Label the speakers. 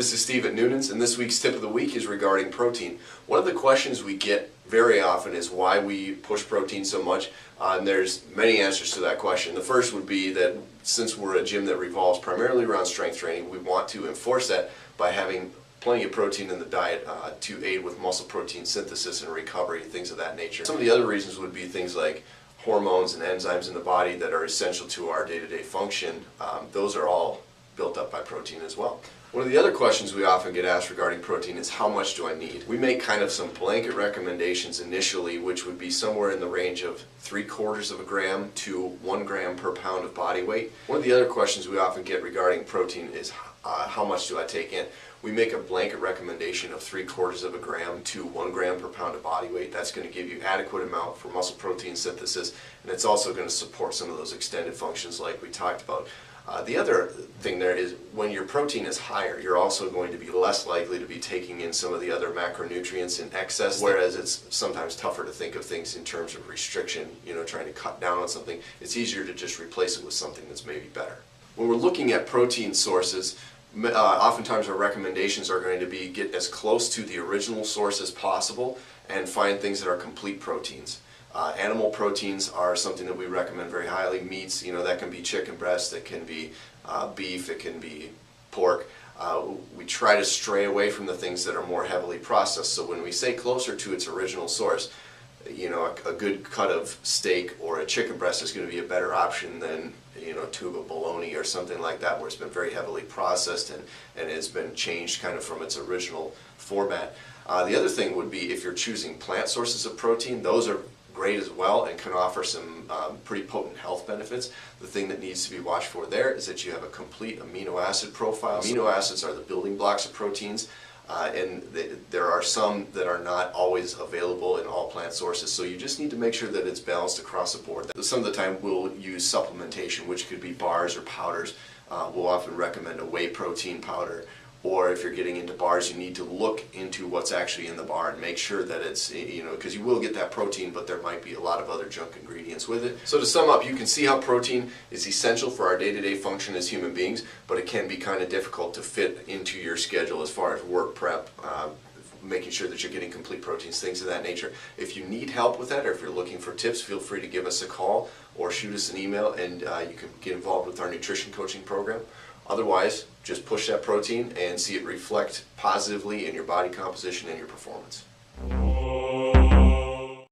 Speaker 1: This is Steve at Noonan's, and this week's tip of the week is regarding protein. One of the questions we get very often is why we push protein so much, and there's many answers to that question. The first would be that since we're a gym that revolves primarily around strength training, we want to enforce that by having plenty of protein in the diet to aid with muscle protein synthesis and recovery, things of that nature. Some of the other reasons would be things like hormones and enzymes in the body that are essential to our day-to-day function. Those are all built up by protein as well. One of the other questions we often get asked regarding protein is how much do I need? We make kind of some blanket recommendations initially, which would be somewhere in the range of 3/4 of a gram to 1 gram per pound of body weight. One of the other questions we often get regarding protein is how much do I take in? We make a blanket recommendation of 3/4 of a gram to 1 gram per pound of body weight. That's going to give you adequate amount for muscle protein synthesis, and it's also going to support some of those extended functions like we talked about. The other thing there is when your protein is higher, you're also going to be less likely to be taking in some of the other macronutrients in excess, whereas it's sometimes tougher to think of things in terms of restriction, trying to cut down on something. It's easier to just replace it with something that's maybe better. When we're looking at protein sources, oftentimes our recommendations are going to be get as close to the original source as possible and find things that are complete proteins. Animal proteins are something that we recommend very highly. Meats, that can be chicken breast, it can be beef, it can be pork. We try to stray away from the things that are more heavily processed. So when we say closer to its original source, a good cut of steak or a chicken breast is going to be a better option than a tube of bologna or something like that, where it's been very heavily processed and has been changed kind of from its original format. The other thing would be if you're choosing plant sources of protein, those are great as well and can offer some pretty potent health benefits. The thing that needs to be watched for there is that you have a complete amino acid profile. Amino acids are the building blocks of proteins, and there are some that are not always available in all plant sources, so you just need to make sure that it's balanced across the board. Some of the time we'll use supplementation, which could be bars or powders. We'll often recommend a whey protein powder, or if you're getting into bars, you need to look into what's actually in the bar and make sure that it's, because you will get that protein, but there might be a lot of other junk ingredients with it. So to sum up, you can see how protein is essential for our day-to-day function as human beings, but it can be kind of difficult to fit into your schedule as far as work prep, making sure that you're getting complete proteins, things of that nature. If you need help with that, or if you're looking for tips, feel free to give us a call or shoot us an email, and you can get involved with our nutrition coaching program. Otherwise, just push that protein and see it reflect positively in your body composition and your performance.